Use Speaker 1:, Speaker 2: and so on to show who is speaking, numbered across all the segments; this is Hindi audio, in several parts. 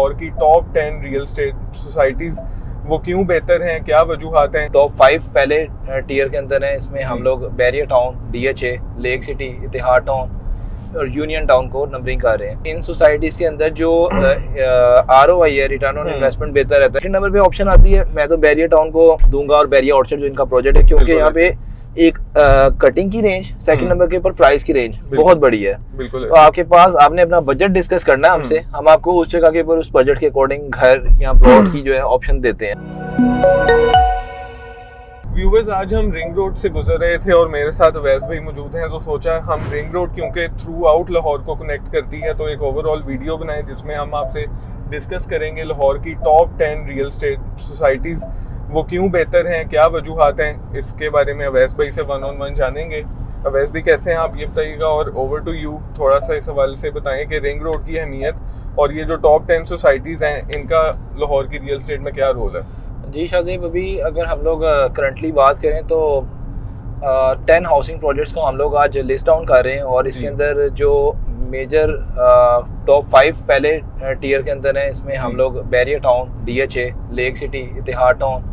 Speaker 1: लाहौर की टॉप 10 रियल एस्टेट सोसाइटीज़ वो क्यों बेहतर हैं, क्या वजूहात हैं।
Speaker 2: टॉप 5 पहले टियर के अंदर है। इसमें हम लोग barrier town, DHA, lake city, Ittehad town और यूनियन टाउन को नंबरिंग कर रहे हैं। इन सोसाइटीज़ के अंदर जो ROI है, रिटर्न ऑन इन्वेस्टमेंट बेहतर रहता है। सेकंड नंबर पे ऑप्शन आती है, मैं तो बैरियर टाउन को दूंगा और बैरियर ऑर्चर्ड जो इनका प्रोजेक्ट है, क्योंकि यहाँ पे एक कटिंग की रेंज, सेकंड नंबर के ऊपर प्राइस की रेंज बहुत बड़ी है।
Speaker 1: बिल्कुल।
Speaker 2: तो आपके पास आपने अपना बजट डिस्कस करना है हमसे, हम आपको उस जगह के ऊपर उस बजट के अकॉर्डिंग घर या प्लॉट की जो है ऑप्शन देते हैं।
Speaker 1: व्यूवर्स, आज हम रिंग रोड से गुजर रहे थे और मेरे साथ अवैस भाई मौजूद हैं, तो सोचा हम रिंग रोड क्योंकि थ्रू आउट लाहौर को कनेक्ट करती है, तो एक ओवरऑल वीडियो बनाएं जिसमें हम आपसे डिस्कस करेंगे लाहौर की टॉप 10 रियल एस्टेट सोसाइटीज़ वो क्यों बेहतर हैं, क्या वजूहात हैं। इसके बारे में अवैस भाई से 1-on-1 जानेंगे। अवैस भाई कैसे हैं आप, ये बताइएगा, और ओवर टू यू, थोड़ा सा इस हवाले से बताएं कि रिंग रोड की अहमियत और ये जो टॉप 10 सोसाइटीज़ हैं इनका लाहौर की रियल एस्टेट में क्या रोल है।
Speaker 2: जी शाहजेब, अभी अगर हम लोग करंटली बात करें तो 10 हाउसिंग प्रोजेक्ट्स को हम लोग आज लिस्ट डाउन कर रहे हैं, और इसके अंदर जो मेजर टॉप 5 पहले टियर के अंदर है। इसमें हम लोग barrier town, DHA, lake city, Ittehad town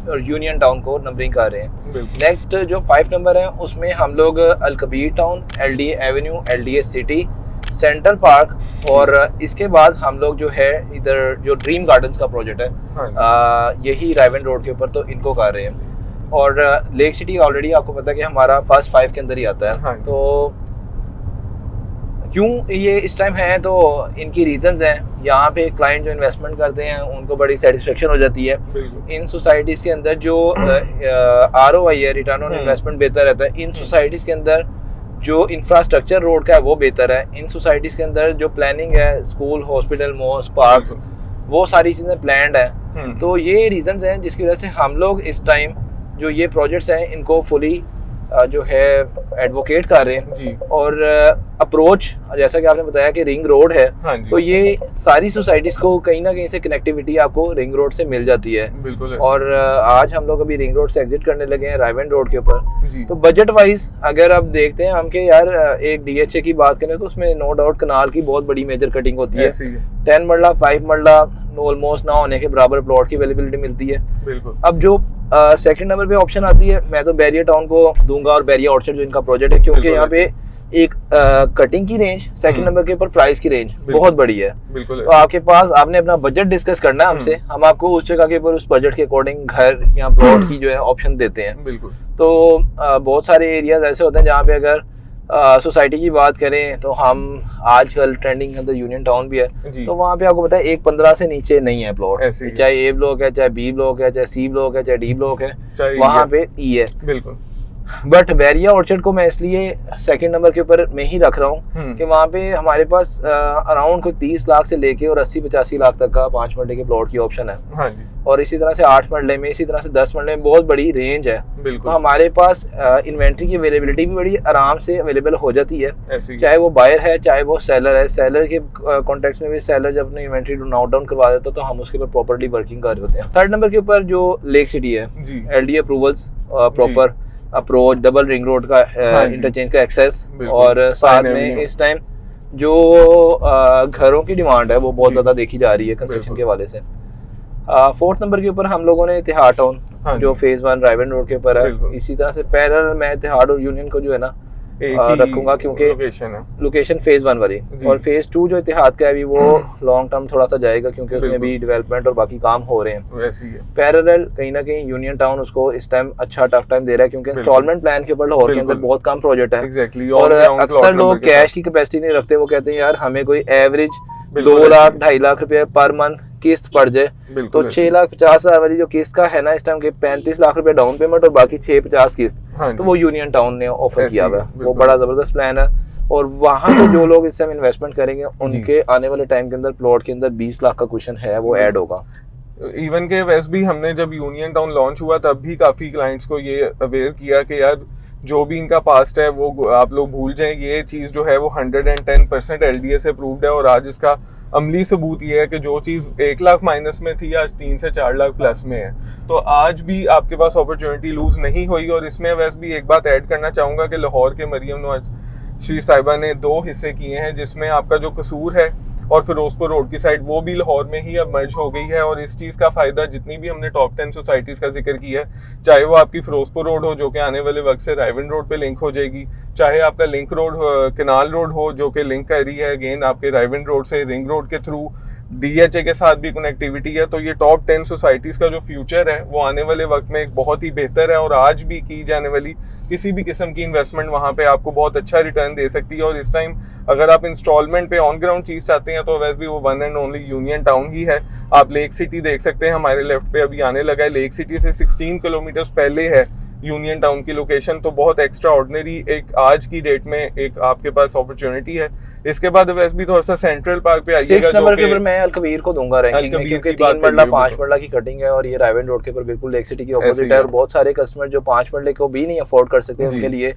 Speaker 2: और यूनियन टाउन को नंबरिंग कर रहे हैं। नेक्स्ट जो 5 नंबर है उसमें हम लोग Al Kabir town, LDA Avenue, LDA city, central park, और इसके बाद हम लोग जो है इधर जो ड्रीम गार्डन्स का प्रोजेक्ट है यही रायवन रोड के ऊपर, तो इनको कर रहे हैं। और लेक सिटी ऑलरेडी आपको पता है कि हमारा फर्स्ट 5 के अंदर ही आता है। तो क्यों ये इस टाइम है, तो इनकी रीजंस हैं। यहाँ पे क्लाइंट जो इन्वेस्टमेंट करते हैं उनको बड़ी सेटिस्फेक्शन हो जाती है। इन सोसाइटीज़ के अंदर जो ROI है, रिटर्न ऑन इन्वेस्टमेंट बेहतर रहता है। इन सोसाइटीज़ के अंदर जो इंफ्रास्ट्रक्चर रोड का है वो बेहतर है। इन सोसाइटीज़ के अंदर जो प्लानिंग है, स्कूल, हॉस्पिटल, मॉल्स, पार्क्स, वो सारी चीज़ें प्लान्ड है। तो ये रीजंस हैं जिसकी वजह से हम लोग इस टाइम जो ये प्रोजेक्ट्स हैं इनको फुली जो है एडवोकेट कर रहे हैं। और अप्रोच जैसा कि आपने बताया कि रिंग रोड है, तो ये सारी सोसाइटीज को कहीं ना कहीं से कनेक्टिविटी आपको रिंग रोड से मिल जाती है।
Speaker 1: बिल्कुल।
Speaker 2: और आज हम लोग अभी रिंग रोड से एग्जिट करने लगे हैं रायवन रोड के ऊपर। तो बजट वाइज अगर आप देखते हैं हम कि यार एक DHA की बात करें तो उसमें नो डाउट कनाल की बहुत बड़ी मेजर कटिंग होती है। 10 मरला 5 मरला ऑलमोस्ट ना होने के बराबर प्लॉट की अवेलेबिलिटी मिलती है।
Speaker 1: बिल्कुल।
Speaker 2: अब जो सेकंड नंबर पे ऑप्शन आती है, मैं तो बैरियर टाउन को दूंगा और बैरियर ऑर्चर्ड जो इनका प्रोजेक्ट है, क्योंकि यहाँ पे एक कटिंग की रेंज, सेकंड नंबर के ऊपर प्राइस की रेंज बहुत बड़ी है।
Speaker 1: बिल्कुल।
Speaker 2: तो आपके पास आपने अपना बजट डिस्कस करना है हमसे, हम आपको उस जगह के ऊपर उस बजट के अकॉर्डिंग घर या प्लॉट की जो है ऑप्शन देते हैं।
Speaker 1: बिल्कुल।
Speaker 2: तो बहुत सारे एरियाज ऐसे होते हैं जहाँ पे अगर सोसाइटी की बात करें तो हम आजकल ट्रेंडिंग के अंदर यूनियन टाउन भी है, तो वहाँ पे आपको पता है 1.15 से नीचे नहीं है प्लॉट, चाहे A ब्लॉक है, चाहे B ब्लॉक है, चाहे C ब्लॉक है, चाहे D ब्लॉक है, वहाँ पे E है।
Speaker 1: बिल्कुल।
Speaker 2: बट बैरियर ऑर्चर्ड को मैं इसलिए सेकंड नंबर के ऊपर में ही रख रहा हूँ कि वहाँ पे हमारे पास अराउंड कोई 30 लाख से लेके और 80-85 लाख तक का 5 मरले के प्लॉट की ऑप्शन है। और इसी तरह से 8 मरले में, इसी तरह से 10 मरले में बहुत बड़ी रेंज है। तो हमारे पास इन्वेंट्री की अवेलेबिलिटी भी बड़ी आराम से अवेलेबल हो जाती है, चाहे वो बायर है चाहे वो सेलर है। सेलर के कॉन्टेक्ट में भी सेलर जब अपनी इन्वेंट्री नोट डाउन करवा देता है तो हम उसके ऊपर प्रॉपर्ली वर्किंग कर होते हैं। थर्ड नंबर के ऊपर जो लेक सिटी है, LDA approvals, proper approach, double ring road का इंटरचेंज का एक्सेस, और साथ में इस टाइम जो घरों की डिमांड है वो बहुत ज़्यादा देखी जा रही है कंस्ट्रक्शन के हवाले से। फोर्थ नंबर के ऊपर हम लोगों ने इतिहाद टाउन जो फेज 1 रायवन रोड के ऊपर है। इसी तरह से पैरेलल मैं इतिहाद और यूनियन को जो है ना रखूंगा, क्योंकि लोकेशन फेज 1 वाली, और फेज 2 जो इतिहाद का है अभी वो लॉन्ग टर्म थोड़ा सा जाएगा क्योंकि उसमें भी डेवलपमेंट और बाकी काम हो रहे हैं।
Speaker 1: वैसे ही है।
Speaker 2: पैरेलल कहीं ना कहीं यूनियन टाउन उसको इस टाइम अच्छा टफ टाइम दे रहा है, क्योंकि इंस्टॉलमेंट प्लान के ऊपर लाहौर के अंदर बहुत कम प्रोजेक्ट है। और अक्सर लोग कैश की कैपेसिटी नहीं रखते, वो कहते हैं यार हमें कोई एवरेज 2 लाख 2.5 लाख रुपए पर मंथ किस्त पड़ जाए, तो 6,50,000 वाली जो किस्त का है ना इस टाइम के 35 लाख रुपए डाउन पेमेंट और बाकी 650 किस्त, तो वो यूनियन टाउन ने ऑफर किया हुआ है। वो बड़ा जबरदस्त प्लान है, और वहाँ पे जो लोग इस टाइम इन्वेस्टमेंट करेंगे उनके आने वाले टाइम के अंदर प्लॉट के अंदर 20 लाख का क्वेश्चन है वो ऐड होगा।
Speaker 1: इवन के वैसे भी हमने जब यूनियन टाउन लॉन्च हुआ तब भी काफ़ी क्लाइंट्स को ये अवेयर किया कि यार जो भी इनका पास्ट है वो आप लोग भूल जाएं, ये चीज़ जो है वो 110% LDA से अप्रूव्ड है, और आज इसका अमली सबूत ये है कि जो चीज़ 1 लाख माइनस में थी आज 3 से 4 लाख प्लस में है। तो आज भी आपके पास अपॉर्चुनिटी लूज नहीं हुई। और इसमें वैसे भी एक बात ऐड करना चाहूँगा कि लाहौर के मरियम नवाज श्री साहिबा ने 2 हिस्से किए हैं, जिसमें आपका जो कसूर है और फिरोजपुर रोड की साइड वो भी लाहौर में ही अब मर्ज हो गई है। और इस चीज़ का फ़ायदा जितनी भी हमने टॉप 10 सोसाइटीज़ का जिक्र किया है, चाहे वो आपकी फिरोजपुर रोड हो जो कि आने वाले वक्त से रायविंड रोड पे लिंक हो जाएगी, चाहे आपका लिंक रोड कनाल रोड हो जो कि लिंक कर रही है अगेन आपके रायविंड रोड से रिंग रोड के थ्रू, DHA के साथ भी कनेक्टिविटी है। तो ये टॉप 10 सोसाइटीज़ का जो फ्यूचर है वो आने वाले वक्त में एक बहुत ही बेहतर है और आज भी की जाने वाली किसी भी किस्म की इन्वेस्टमेंट वहाँ पे आपको बहुत अच्छा रिटर्न दे सकती है। और इस टाइम अगर आप इंस्टॉलमेंट पे ऑन ग्राउंड चीज़ चाहते हैं तो वैसे भी वो one and only union town ही है। आप लेक सिटी देख सकते हैं, हमारे लेफ्ट पे अभी आने लगा है, लेक सिटी से 16 किलोमीटर पहले है यूनियन टाउन की लोकेशन। तो बहुत एक्स्ट्रा ऑर्डिनरी एक आज की डेट में एक आपके पास अपॉर्चुनिटी है। इसके बाद वैसे भी थोड़ा सा सेंट्रल पार्क पे आइएगा,
Speaker 2: 6 नंबर के ऊपर मैं अलकबीर को दूंगा रैंकिंग में, क्योंकि 3 मरला 5 मरला की कटिंग है और ये रायविंड रोड के ऊपर बिल्कुल लेक सिटी की ऑपोजिट है। और बहुत सारे कस्टमर जो 5 मरले को भी नहीं अफोर्ड कर सकते, उनके लिए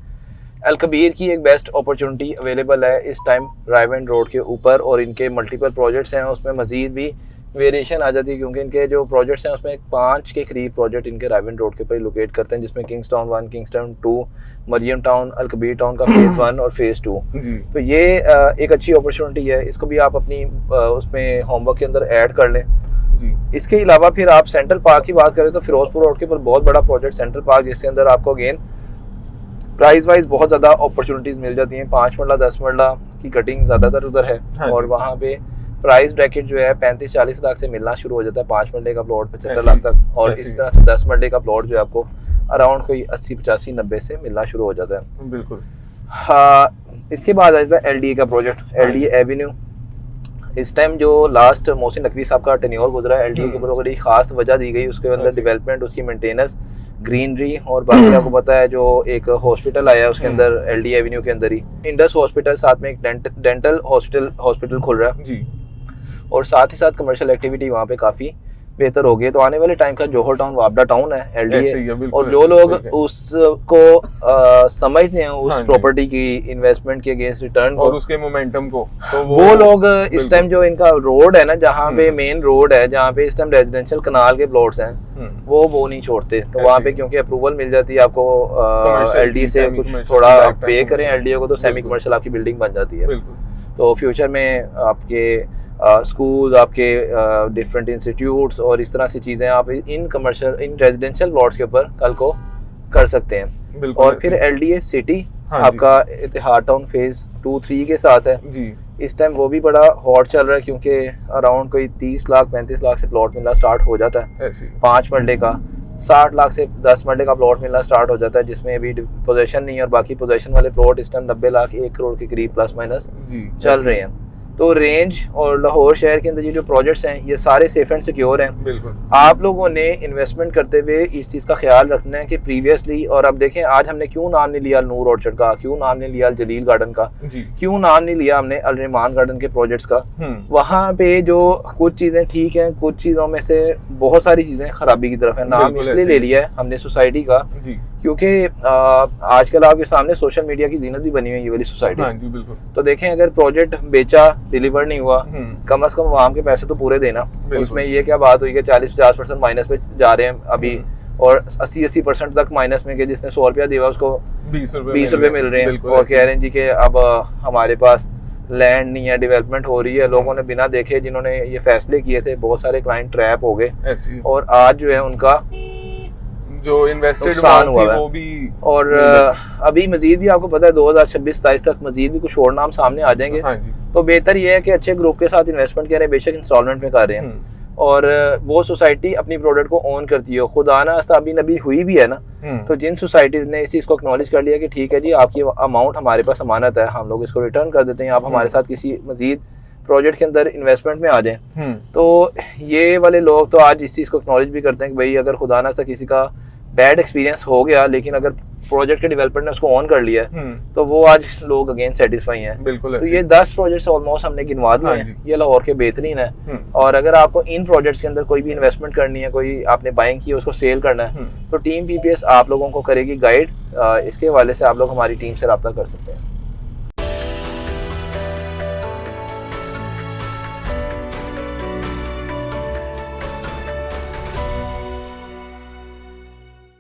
Speaker 2: अलकबीर की एक बेस्ट अपॉर्चुनिटी अवेलेबल है इस टाइम रायविंड रोड के ऊपर। और इनके मल्टीपल प्रोजेक्ट्स हैं, उसमें मजीद भी वेरिएशन आ जाती है, क्योंकि इनके जो प्रोजेक्ट्स हैं उसमें 5 के करीब प्रोजेक्ट इनके रायविंड रोड के ऊपर लोकेट करते हैं, जिसमें Kingstown 1, Kingstown 2, Mariam town, Alkabir town का फेज 1 और फेज 2। तो ये एक अच्छी अपॉर्चुनिटी है, इसको भी आप अपनी उसमें होमवर्क के अंदर ऐड कर लें जी। इसके अलावा फिर आप सेंट्रल पार्क की बात करें तो फिरोजपुर रोड के ऊपर बहुत बड़ा प्रोजेक्ट सेंट्रल पार्क, जिसके अंदर आपको अगेन प्राइस वाइज बहुत ज़्यादा अपॉर्चुनिटीज़ मिल जाती हैं। 5 मरला 10 मरला की कटिंग ज़्यादातर उधर है। हाँ, और वहाँ पे प्राइस ब्रैकेट जो है 35-40 लाख से मिलना शुरू हो जाता है 5 मरले का प्लॉट 75 लाख तक। और इस तरह से 10 मरले का प्लॉट जो है आपको अराउंड कोई 80-85-90 से मिलना शुरू हो जाता है।
Speaker 1: बिल्कुल।
Speaker 2: हाँ, इसके बाद आ जाता है LDA का प्रोजेक्ट, LDA एवेन्यू। इस टाइम जो लास्ट मोहसिन नकवी साहब का टेन्योर गुजरा है, LDA के ऊपर बड़ी खास वजह दी गई, उसके अंदर डेवलपमेंट, उसकी मेंटेनेंस, ग्रीनरी और बाकी आपको पता है जो एक हॉस्पिटल आया है उसके अंदर LDA एवेन्यू के अंदर ही इंडस हॉस्पिटल, साथ में एक डेंटल हॉस्पिटल खुल रहा है जी। और साथ ही साथ कमर्शियल एक्टिविटी वहाँ पे काफ़ी बेहतर हो गई। तो आने वाले टाइम का जोहर टाउन वापडा टाउन है LDA, और जो लोग उसको समझते हैं उस प्रॉपर्टी की इन्वेस्टमेंट के अगेंस्ट रिटर्न को
Speaker 1: और उसके मोमेंटम को, तो
Speaker 2: वो लोग इस टाइम जो इनका रोड है ना, जहाँ पे मेन रोड है, जहाँ पे इस टाइम रेजिडेंशियल कनाल के प्लॉट्स हैं, वो नहीं छोड़ते। तो वहाँ पे क्योंकि अप्रूवल मिल जाती है आपको LDA से, कुछ थोड़ा पे करें LDA को तो सेमी कमर्शियल आपकी बिल्डिंग बन जाती है। तो फ्यूचर में आपके स्कूल, आपके डिफरेंट इंस्टीट्यूट्स और इस तरह से चीज़ें आप इन रेजिडेंशियल प्लॉट्स के ऊपर कल को कर सकते हैं। और फिर LDA सिटी आपका इतिहाद टाउन फेज 2-3 के साथ है जी। इस टाइम वो भी बड़ा हॉट चल रहा है, क्योंकि अराउंड कोई 30 लाख 35 लाख से प्लॉट मिलना स्टार्ट हो जाता है 5 मरले का, 60 लाख से 10 मरले का प्लॉट मिलना स्टार्ट हो जाता है, जिसमें अभी पोजेशन नहीं है। और बाकी पोजेशन वाले प्लॉट इस टाइम 90 लाख 1 करोड़ के करीब प्लस माइनस चल रहे हैं। तो रेंज और लाहौर शहर के अंदर ये जो प्रोजेक्ट्स हैं ये सारे सेफ एंड सिक्योर हैं। बिल्कुल। आप लोगों ने इन्वेस्टमेंट करते हुए इस चीज़ का ख्याल रखना है कि प्रीवियसली, और अब देखें आज हमने क्यों नाम नहीं लिया नूर ऑर्चर्ड का, क्यों नाम नहीं लिया जलील गार्डन का, क्यों नाम नहीं लिया हमने अल रहमान गार्डन के प्रोजेक्ट्स का। वहाँ पे जो कुछ चीज़ें ठीक हैं, कुछ चीज़ों में से बहुत सारी चीज़ें खराबी की तरफ है। नाम इसलिए ले लिया है हमने सोसाइटी का क्योंकि आजकल आपके सामने सोशल मीडिया की जीनत भी बनी हुई है ये वाली सोसाइटी। हाँ जी, बिल्कुल। तो देखें अगर प्रोजेक्ट बेचा, डिलीवर नहीं हुआ, कम से कम आवाम के पैसे तो पूरे देना। उसमें ये क्या बात हुई कि 40-50% माइनस पे जा रहे हैं अभी, और 80% तक माइनस में, कि जिसने 100 रुपया दिया उसको 20 रुपये मिल रहे हैं, और कह रहे हैं जी कि अब हमारे पास लैंड नहीं है, डेवलपमेंट हो रही है। लोगों ने बिना देखे जिन्होंने ये फैसले किए थे, बहुत सारे क्लाइंट ट्रैप हो गए, और आज जो है उनका
Speaker 1: जो इन्वेस्टेड
Speaker 2: हुआ
Speaker 1: वो भी। और
Speaker 2: अभी मजीद भी आपको पता है 2026-27 तक मजीद भी कुछ और नाम सामने आ जाएंगे। हाँ जी। तो बेहतर ये है कि अच्छे ग्रुप के साथ इन्वेस्टमेंट करें, बेशक इंस्टॉलमेंट में कर रहे हैं, और वो सोसाइटी अपनी प्रोडक्ट को ओन करती हो। खुदा ना अभी नबी हुई भी है ना, तो जिन सोसाइटीज़ ने इस चीज़ को एक्नॉलेज कर लिया कि ठीक है जी आपकी अमाउंट हमारे पास अमानत है, हम लोग इसको रिटर्न कर देते हैं, आप हमारे साथ किसी मजीद प्रोजेक्ट के अंदर इन्वेस्टमेंट में आ जाएं, तो ये वाले लोग तो आज इस चीज़ को एक्नॉलेज भी करते हैं कि भाई अगर खुदा ना किसी का बैड एक्सपीरियंस हो गया, लेकिन अगर प्रोजेक्ट के डेवलपर ने उसको ऑन कर लिया तो वो आज लोग अगेन सेटिस्फाई हैं। बिल्कुल। तो ये 10 प्रोजेक्ट्स ऑलमोस्ट हमने गिनवा दिए हैं, ये लाहौर के बेहतरीन है। और अगर आपको इन प्रोजेक्ट्स के अंदर कोई भी इन्वेस्टमेंट करनी है, कोई आपने बाइंग की उसको सेल करना है, तो टीम PPS आप लोगों को करेगी गाइड। इसके हवाले से आप लोग हमारी टीम से रब्ता कर सकते हैं।